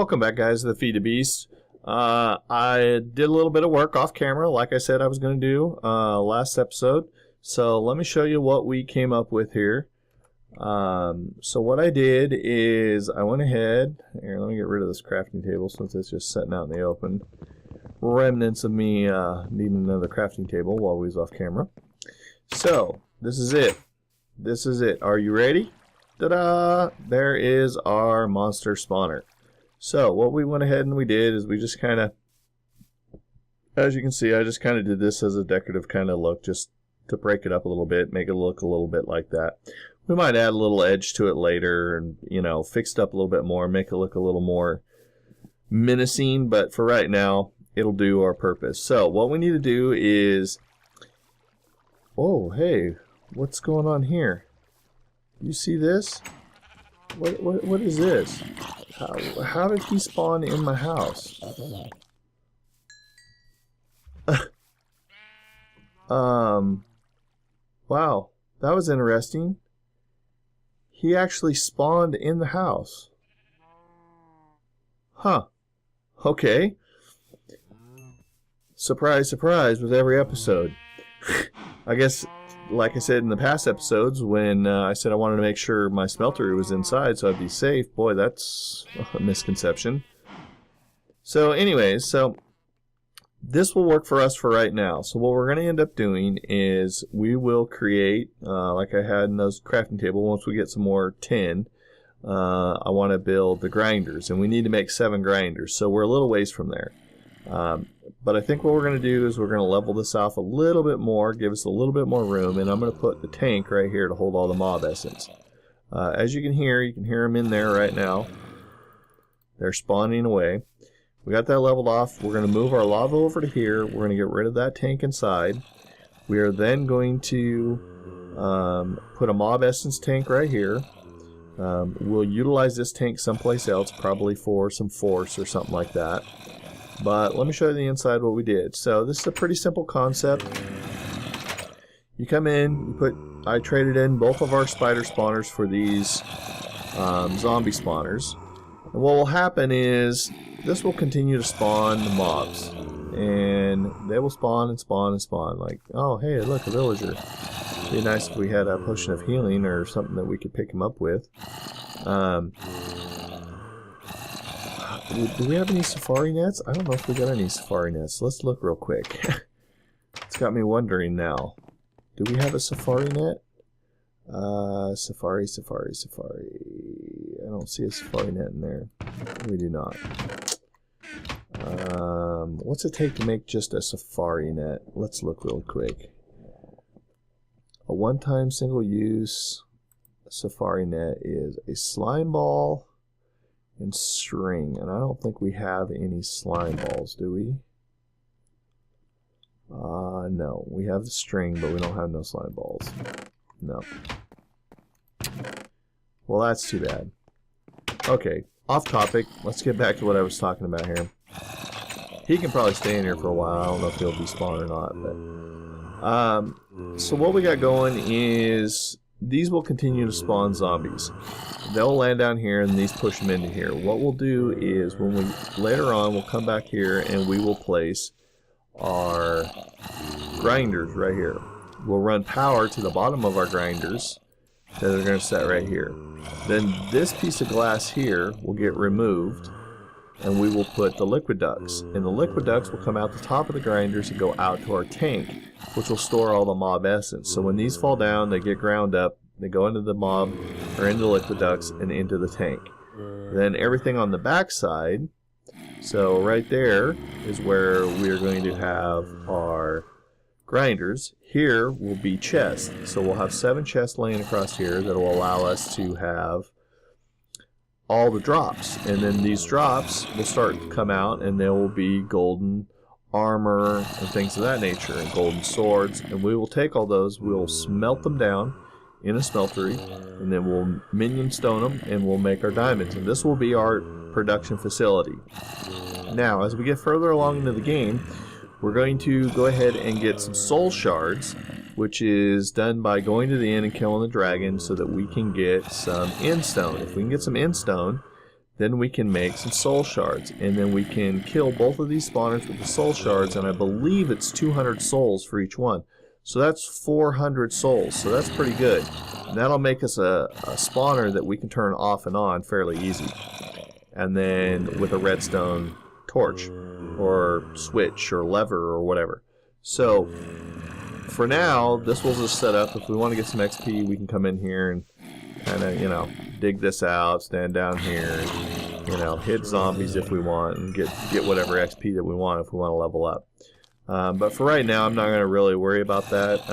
Welcome back, guys, to the Feed the Beast. I did a little bit of work off camera, like I said I was going to do last episode. So let me show you what we came up with here. So what I did is I went ahead, here, let me get rid of this crafting table since it's just sitting out in the open. Remnants of me needing another crafting table while we was off camera. So this is it. This is it. Are you ready? Ta-da! There is our monster spawner. So what we went ahead and we did is we just kind of, as you can see, I just kind of did this as a decorative kind of look, just to break it up a little bit, make it look a little bit like that. We might add a little edge to it later and, you know, fix it up a little bit more, make it look a little more menacing, but for right now, it'll do our purpose. So what we need to do is, oh, hey, what's going on here? You see this? What is this? How did he spawn in my house? Wow, that was interesting. He actually spawned in the house. Huh. Okay. Surprise, surprise with every episode. I guess, like I said in the past episodes, when I said I wanted to make sure my smeltery was inside so I'd be safe, boy, that's a misconception. So anyways, so this will work for us for right now. So what we're going to end up doing is we will create, like I had in those crafting table, once we get some more tin, I want to build the grinders, and we need to make 7 grinders, so we're a little ways from there. But I think what we're going to do is we're going to level this off a little bit more, give us a little bit more room, and I'm going to put the tank right here to hold all the mob essence. As you can hear them in there right now. They're spawning away. We got that leveled off. We're going to move our lava over to here. We're going to get rid of that tank inside. We are then going to put a mob essence tank right here. We'll utilize this tank someplace else, probably for some force or something like that. But let me show you the inside what we did. So this is a pretty simple concept. You come in, I traded in both of our spider spawners for these zombie spawners. And what will happen is this will continue to spawn the mobs. And they will spawn and spawn and spawn. Like, oh hey, look, a villager. It'd be nice if we had a potion of healing or something that we could pick him up with. Do we have any safari nets? I don't know if we got any safari nets. Let's look real quick. It's got me wondering now. Do we have a safari net? Safari. I don't see a safari net in there. We do not. What's it take to make just a safari net? Let's look real quick. A one-time single-use safari net is a slime ball and string, and I don't think we have any slime balls, do we? No, we have the string, but we don't have no slime balls. No. Well, that's too bad. Okay, off topic. Let's get back to what I was talking about here. He can probably stay in here for a while. I don't know if he'll be spawned or not, but so what we got going is these will continue to spawn zombies. They'll land down here and these push them into here. What we'll do is when we later on we'll come back here and we will place our grinders right here. We'll run power to the bottom of our grinders that are going to set right here. Then this piece of glass here will get removed and we will put the liquid ducts. And the liquid ducts will come out the top of the grinders and go out to our tank, which will store all the mob essence. So when these fall down, they get ground up, they go into the mob, or into the liquid ducts, and into the tank. Then everything on the back side, so right there is where we are going to have our grinders. Here will be chests. So we'll have 7 chests laying across here that will allow us to have all the drops, and then these drops will start to come out and there will be golden armor and things of that nature and golden swords, and we will take all those, we'll smelt them down in a smeltery, and then we'll minion stone them and we'll make our diamonds, and this will be our production facility. Now as we get further along into the game, we're going to go ahead and get some soul shards, which is done by going to the inn and killing the dragon so that we can get some end stone. If we can get some end stone, then we can make some soul shards, and then we can kill both of these spawners with the soul shards, and I believe it's 200 souls for each one. So that's 400 souls, so that's pretty good. And that'll make us a spawner that we can turn off and on fairly easy. And then with a redstone torch, or switch, or lever, or whatever. So, for now, this will just set up. If we want to get some XP, we can come in here and kind of, you know, dig this out, stand down here, and, you know, hit zombies if we want, and get whatever XP that we want if we want to level up. But for right now, I'm not going to really worry about that.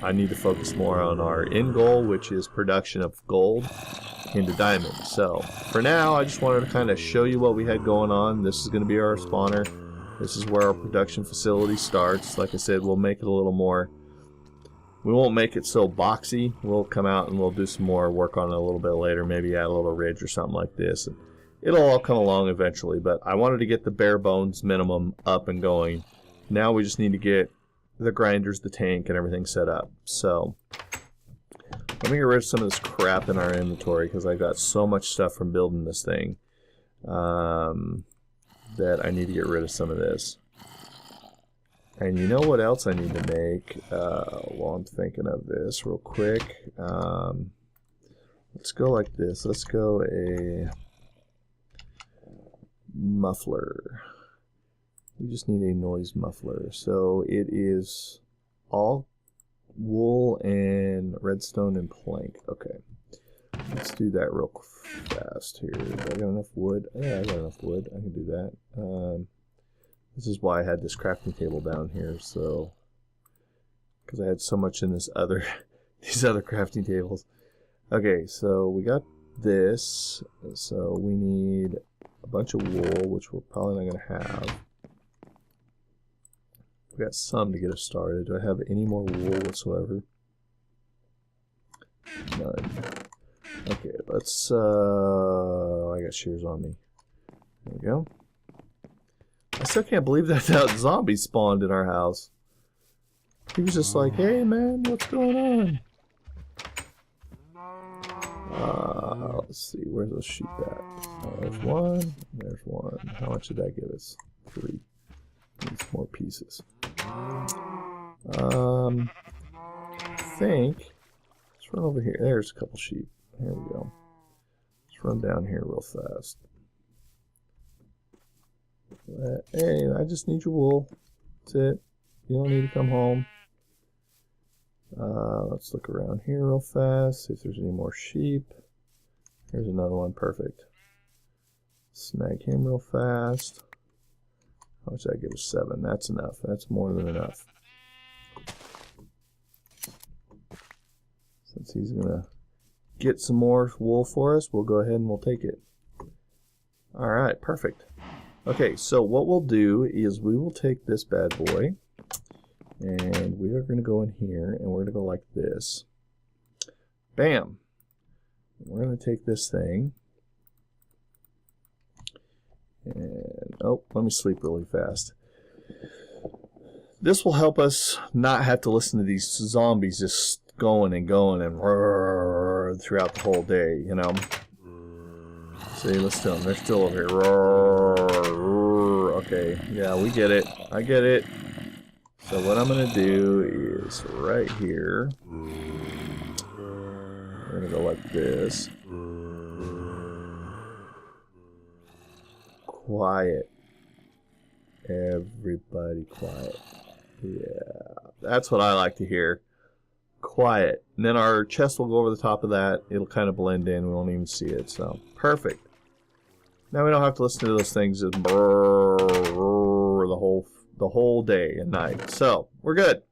I need to focus more on our end goal, which is production of gold into diamonds. So, for now, I just wanted to kind of show you what we had going on. This is going to be our spawner. This is where our production facility starts. Like I said, we'll make it a little more... We won't make it so boxy. We'll come out and we'll do some more work on it a little bit later. Maybe add a little ridge or something like this. And it'll all come along eventually, but I wanted to get the bare bones minimum up and going. Now we just need to get the grinders, the tank, and everything set up. So, let me get rid of some of this crap in our inventory because I got so much stuff from building this thing. That I need to get rid of some of this. And you know what else I need to make while I'm thinking of this real quick? Let's go like this. Let's go a muffler. We just need a noise muffler. So it is all wool and redstone and plank. Okay. Let's do that real fast here. Do I got enough wood? Yeah, I got enough wood. I can do that. This is why I had this crafting table down here. So, because I had so much in this other, these other crafting tables. Okay, so we got this. So we need a bunch of wool, which we're probably not going to have. We got some to get us started. Do I have any more wool whatsoever? None. Okay, let's, I got shears on me. There we go. I still can't believe that zombie spawned in our house. He was just like, hey man, what's going on? Let's see, where's those sheep at? There's one, there's one. How much did that give us? 3. Needs more pieces. I think, let's run over here. There's a couple sheep. There we go. Let's run down here real fast. Hey, I just need your wool. That's it. You don't need to come home. Let's look around here real fast, see if there's any more sheep. Here's another one. Perfect. Snag him real fast. How much did that give us? 7. That's enough. That's more than enough. Since he's going to get some more wool for us, we'll go ahead and we'll take it. Alright, perfect. Okay, so what we'll do is we will take this bad boy and we are going to go in here and we're going to go like this. Bam! We're going to take this thing and, oh, let me sleep really fast. This will help us not have to listen to these zombies just going and throughout the whole day, you know. See, listen to them. They're still over here. Okay, yeah, we get it. I get it. So what I'm going to do is right here. We're going to go like this. Quiet. Everybody quiet. Yeah, that's what I like to hear. Quiet. And then our chest will go over the top of that. It'll kind of blend in. We won't even see it. So, perfect. Now we don't have to listen to those things just brrr, brrr, the whole day and night. So, we're good.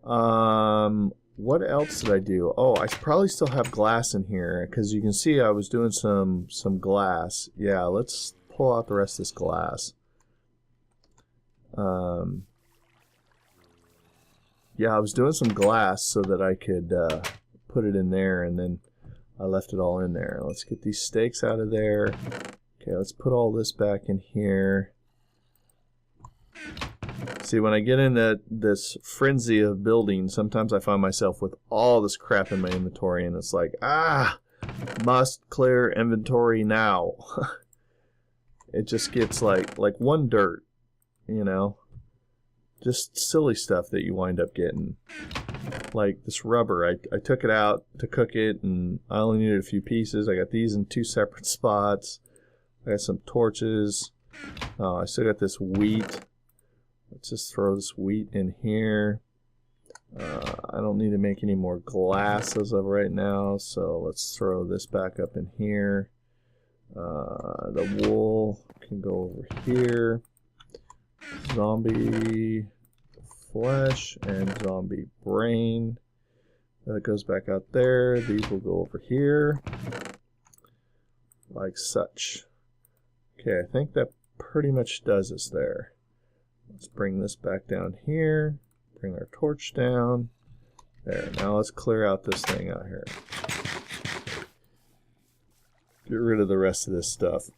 What else did I do? Oh, I probably still have glass in here because you can see I was doing some glass. Yeah, let's pull out the rest of this glass. Yeah, I was doing some glass so that I could put it in there, and then I left it all in there. Let's get these stakes out of there. Okay, let's put all this back in here. See, when I get into this frenzy of building, sometimes I find myself with all this crap in my inventory, and it's like, Must clear inventory now. It just gets like one dirt, you know. Just silly stuff that you wind up getting. Like this rubber, I took it out to cook it, and I only needed a few pieces. I got these in 2 separate spots. I got some torches. I still got this wheat. Let's just throw this wheat in here. I don't need to make any more glass as of right now, so let's throw this back up in here. The wool can go over here. Zombie flesh and zombie brain. That goes back out there. These will go over here. Like such. Okay, I think that pretty much does us there. Let's bring this back down here. Bring our torch down. There. Now let's clear out this thing out here. Get rid of the rest of this stuff.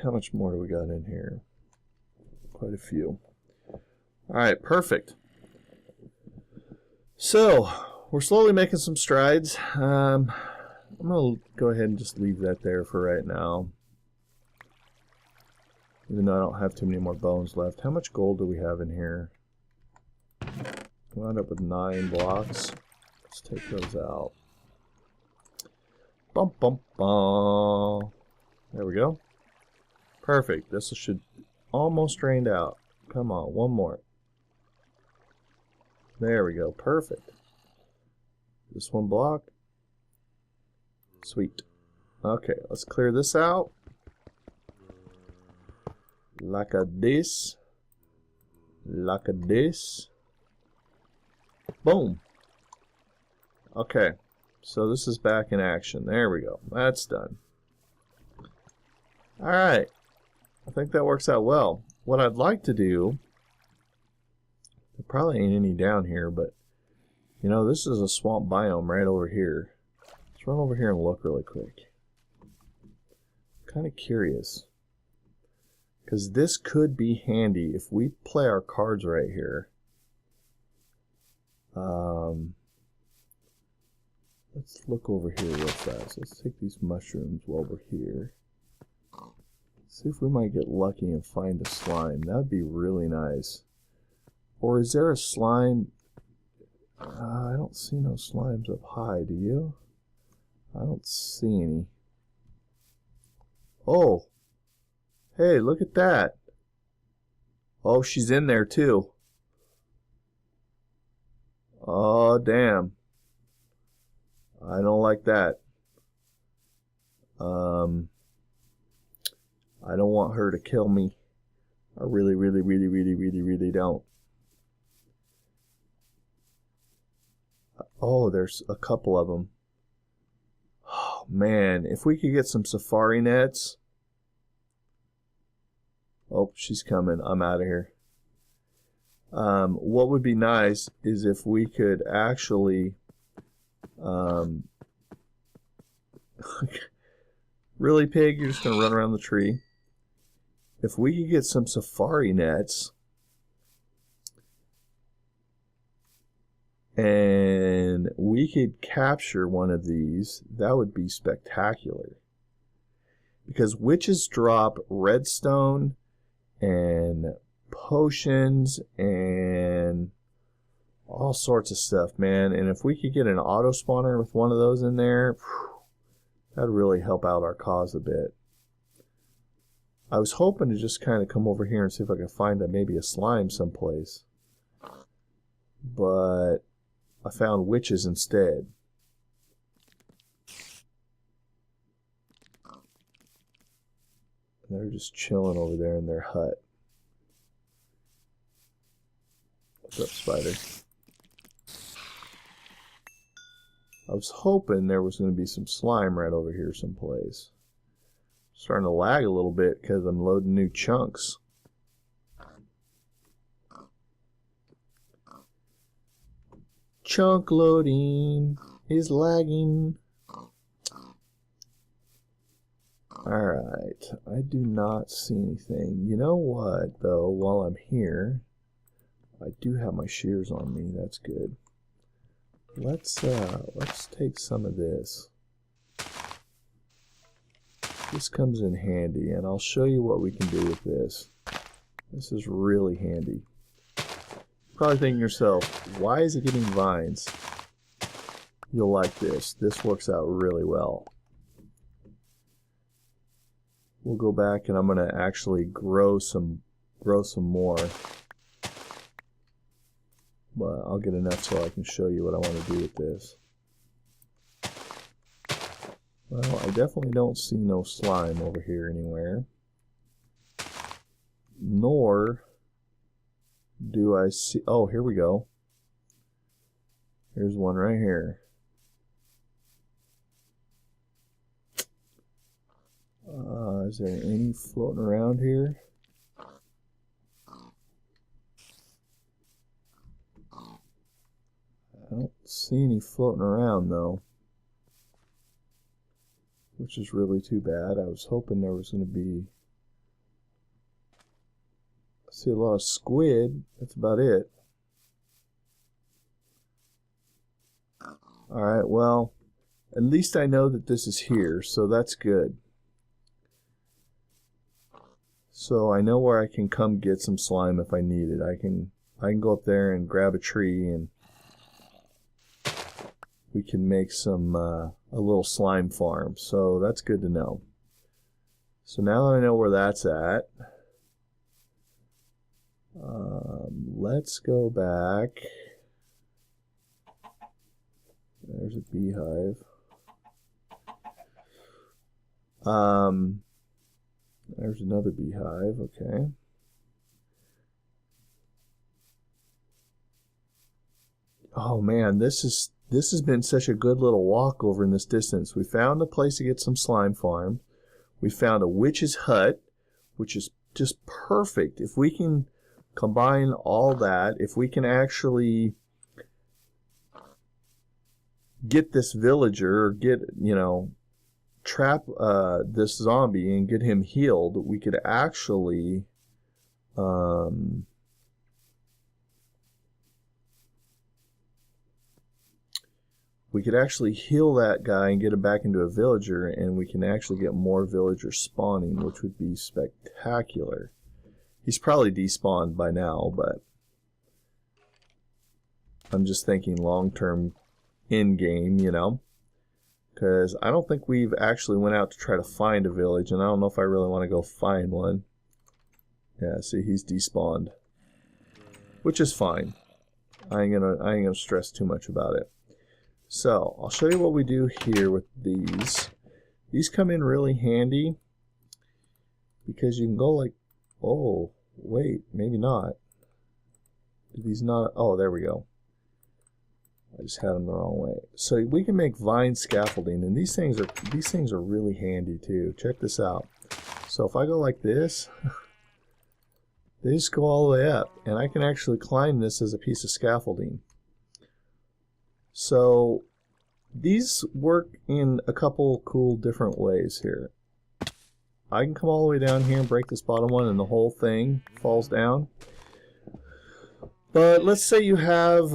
How much more do we got in here? Quite a few. Alright, perfect. So, we're slowly making some strides. I'm going to go ahead and just leave that there for right now. Even though I don't have too many more bones left. How much gold do we have in here? We wound up with 9 blocks. Let's take those out. Bum, bum, bum. There we go. Perfect. This should almost drained out. Come on, one more. There we go. Perfect. Just 1 block. Sweet. Okay, let's clear this out. Like a this. Like a this. Boom. Okay. So this is back in action. There we go. That's done. Alright. I think that works out well. What I'd like to do, there probably ain't any down here, but you know, this is a swamp biome right over here. Let's run over here and look really quick. Kind of curious. Because this could be handy if we play our cards right here. Let's look over here real fast. Let's take these mushrooms while we're here. See if we might get lucky and find a slime. That'd be really nice. Or is there a slime? I don't see no slimes up high, do you? I don't see any. Oh! Hey, look at that! Oh, she's in there too. Oh, damn. I don't like that. I don't want her to kill me. I really don't. Oh, there's a couple of them. Oh, man, if we could get some safari nets. Oh, she's coming. I'm out of here. What would be nice is if we could actually really, pig, you're just going to run around the tree. If we could get some safari nets and we could capture one of these, that would be spectacular. Because witches drop redstone and potions and all sorts of stuff, man. And if we could get an auto spawner with one of those in there, that'd really help out our cause a bit. I was hoping to just kind of come over here and see if I could find maybe a slime someplace. But I found witches instead. They're just chilling over there in their hut. What's up, spider? I was hoping there was going to be some slime right over here someplace. Starting to lag a little bit because I'm loading new chunks. Chunk loading is lagging. Alright, I do not see anything. You know what, though, while I'm here, I do have my shears on me. That's good. Let's take some of this. this comes in handy, and I'll show you what we can do with this. This is really handy. Probably thinking to yourself, why is it getting vines? You'll like this. This works out really well. We'll go back and I'm going to actually grow some more. But I'll get enough so I can show you what I want to do with this. Well, I definitely don't see no slime over here anywhere. Nor do I see... Oh, here we go. Here's one right here. Is there any floating around here? I don't see any floating around though, which is really too bad. I was hoping there was going to be... I see a lot of squid. That's about it. Alright, well, at least I know that this is here, so that's good. So I know where I can come get some slime if I need it. I can go up there and grab a tree and we can make some a little slime farm. So that's good to know. So now that I know where that's at, let's go back. There's a beehive. There's another beehive, okay. Oh man, this has been such a good little walk over in this distance. We found a place to get some slime farm. We found a witch's hut, which is just perfect. If we can combine all that, if we can actually get this villager, or get, you know, trap this zombie and get him healed, we could actually heal that guy and get him back into a villager, and we can actually get more villagers spawning, which would be spectacular. He's probably despawned by now, but I'm just thinking long-term in-game, you know, because I don't think we've actually went out to try to find a village, and I don't know if I really want to go find one. Yeah, see, he's despawned, which is fine. I ain't gonna stress too much about it. So I'll show you what we do here with these. These come in really handy because you can go like, oh wait, maybe not. Do these not? Oh, there we go. I just had them the wrong way. So we can make vine scaffolding, and these things are really handy too. Check this out. So if I go like this, they just go all the way up, and I can actually climb this as a piece of scaffolding. So these work in a couple cool different ways here. I can come all the way down here and break this bottom one, and the whole thing falls down. But let's say you have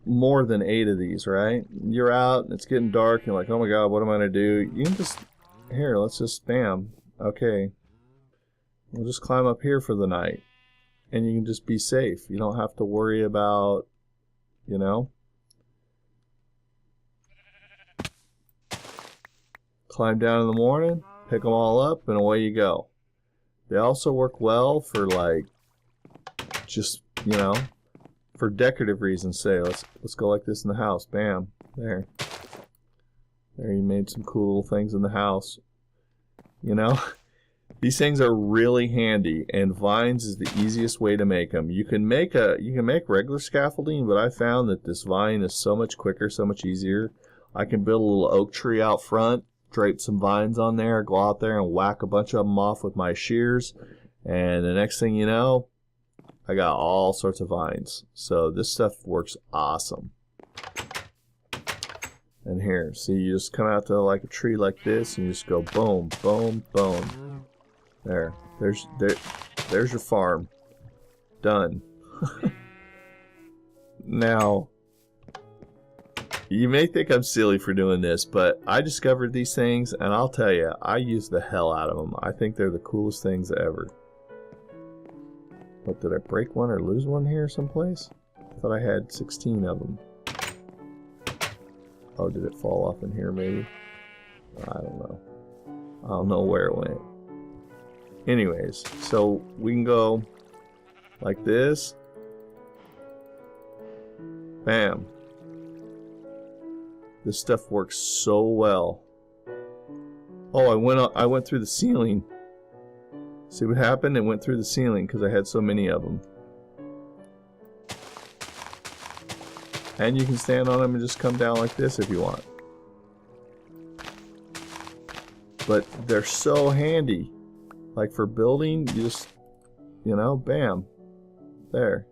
more than 8 of these, right? You're out and it's getting dark and you're like, oh my god, what am I gonna do? You can just, here, let's just spam. Okay, we'll just climb up here for the night, and you can just be safe. You don't have to worry about, you know, climb down in the morning, pick them all up, and away you go. They also work well for, like, just, you know, for decorative reasons. Say, let's go like this in the house. Bam, there you made some cool little things in the house, you know. These things are really handy, and vines is the easiest way to make them. You can make regular scaffolding, but I found that this vine is so much quicker, so much easier. I can build a little oak tree out front, drape some vines on there, go out there and whack a bunch of them off with my shears, and the next thing you know, I got all sorts of vines. So this stuff works awesome. And here, see, you just come out to like a tree like this, and you just go boom, boom, boom. There's your farm. Done. Now, You may think I'm silly for doing this, but I discovered these things, and I'll tell you, I use the hell out of them. I think they're the coolest things ever. What, did I break one or lose one here someplace? I thought I had 16 of them. Oh, did it fall off in here maybe? I don't know. I don't know where it went. Anyways, so we can go like this. Bam. This stuff works so well. Oh, I went through the ceiling. See what happened? It went through the ceiling because I had so many of them. And you can stand on them and just come down like this if you want. But they're so handy. Like for building, you just, you know, bam. There.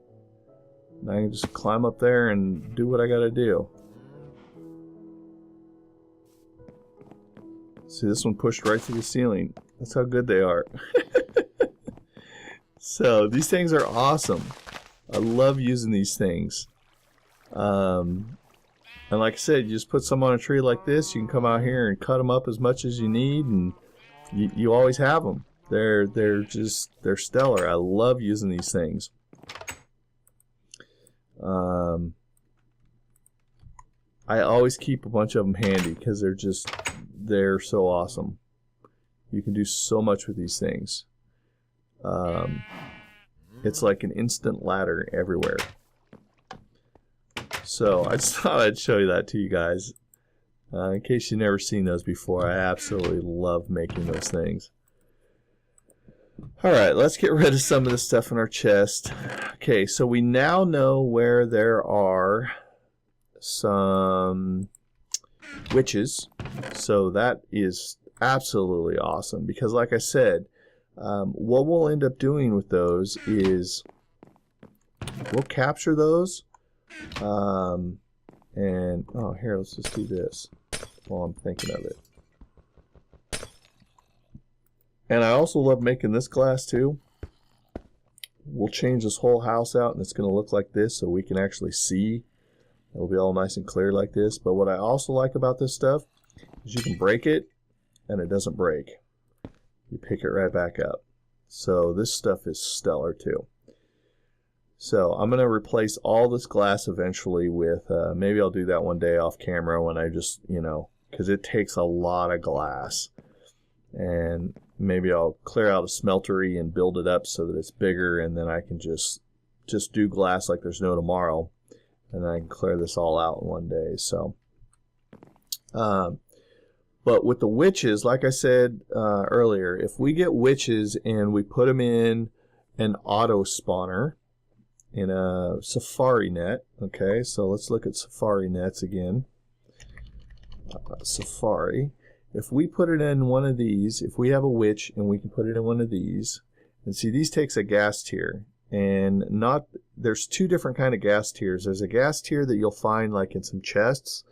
Now I can just climb up there and do what I gotta do. See, this one pushed right through the ceiling. That's how good they are. So, these things are awesome. I love using these things. And like I said, you just put some on a tree like this, you can come out here and cut them up as much as you need, and you always have them. They're stellar. I love using these things. I always keep a bunch of them handy because they're so awesome. You can do so much with these things. It's like an instant ladder everywhere. So I just thought I'd show you that to you guys. In case you've never seen those before, I absolutely love making those things. Alright, let's get rid of some of the stuff in our chest. Okay, so we now know where there are some witches. So that is absolutely awesome because like I said, what we'll end up doing with those is we'll capture those and oh, here, let's just do this while I'm thinking of it. And I also love making this glass too. We'll change this whole house out and it's going to look like this so we can actually see. It'll be all nice and clear like this. But what I also like about this stuff is you can break it and it doesn't break. You pick it right back up. So this stuff is stellar too. So I'm going to replace all this glass eventually with, maybe I'll do that one day off camera when I just, you know, because it takes a lot of glass. And maybe I'll clear out a smeltery and build it up so that it's bigger, and then I can just do glass like there's no tomorrow, and then I can clear this all out in one day. So but with the witches, like I said earlier, if we get witches and we put them in an auto spawner in a safari net, okay, so let's look at safari nets again. Safari. If we put it in one of these, if we have a witch and we can put it in one of these, and see, these takes a gas tier, and there's two different kind of gas tiers. There's a gas tier that you'll find like in some chests,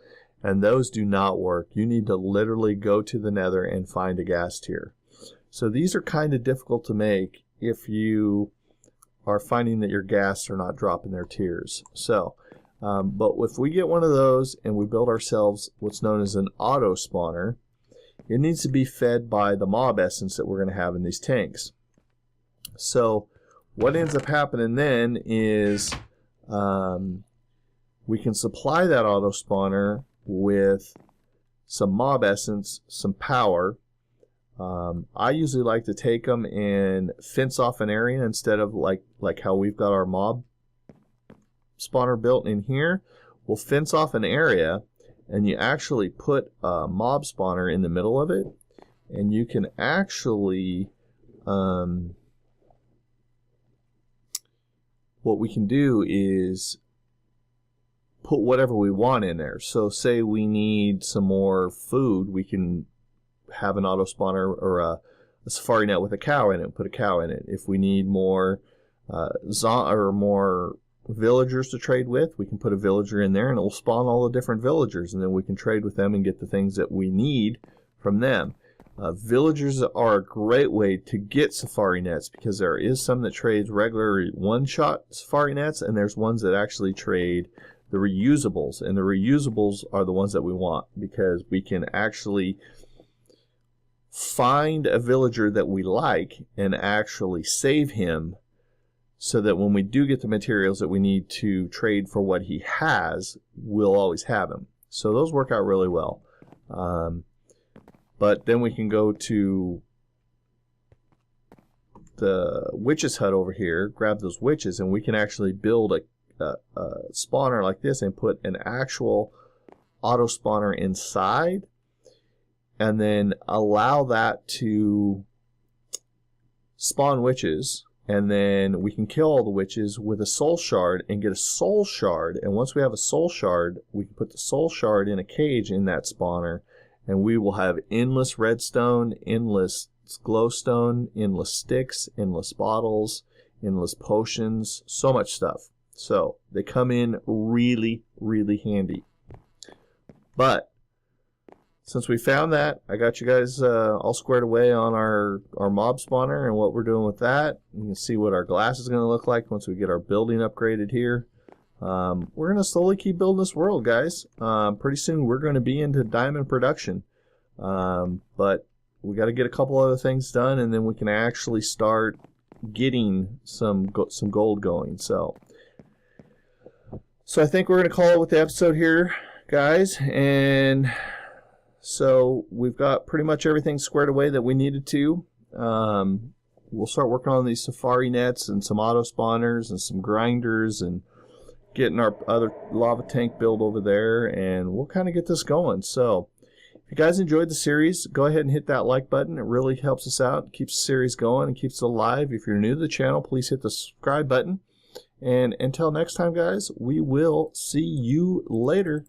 and those do not work. You need to literally go to the nether and find a gas tier. So these are kind of difficult to make if you are finding that your gas are not dropping their tiers. So, but if we get one of those and we build ourselves what's known as an auto spawner, it needs to be fed by the mob essence that we're going to have in these tanks. So what ends up happening then is we can supply that auto spawner with some mob essence, some power. I usually like to take them and fence off an area instead of like how we've got our mob spawner built in here. We'll fence off an area, and you actually put a mob spawner in the middle of it, and you can actually what we can do is put whatever we want in there. So say we need some more food, we can have an auto spawner or a safari net with a cow in it, put a cow in it. If we need more more villagers to trade with, we can put a villager in there and it will spawn all the different villagers, and then we can trade with them and get the things that we need from them. Villagers are a great way to get safari nets because there is some that trades regular one-shot safari nets, and there's ones that actually trade the the reusables, and the reusables are the ones that we want, because we can actually find a villager that we like and actually save him, so that when we do get the materials that we need to trade for what he has, we'll always have him. So those work out really well. But then we can go to the witch's hut over here, grab those witches, and we can actually build a spawner like this and put an actual auto spawner inside, and then allow that to spawn witches, and then we can kill all the witches with a soul shard and get a soul shard. And once we have a soul shard, we can put the soul shard in a cage in that spawner, and we will have endless redstone, endless glowstone, endless sticks, endless bottles, endless potions, so much stuff. So they come in really, really handy. But since we found that, I got you guys all squared away on our mob spawner and what we're doing with that. You can see what our glass is going to look like once we get our building upgraded here. We're going to slowly keep building this world, guys. Pretty soon we're going to be into diamond production. But we got to get a couple other things done, and then we can actually start getting some gold going. So I think we're going to call it with the episode here, guys. And so we've got pretty much everything squared away that we needed to. We'll start working on these safari nets and some auto spawners and some grinders and getting our other lava tank built over there, and we'll kind of get this going. So if you guys enjoyed the series, go ahead and hit that like button. It really helps us out, keeps the series going, and keeps it alive. If you're new to the channel, please hit the subscribe button. And until next time, guys, we will see you later.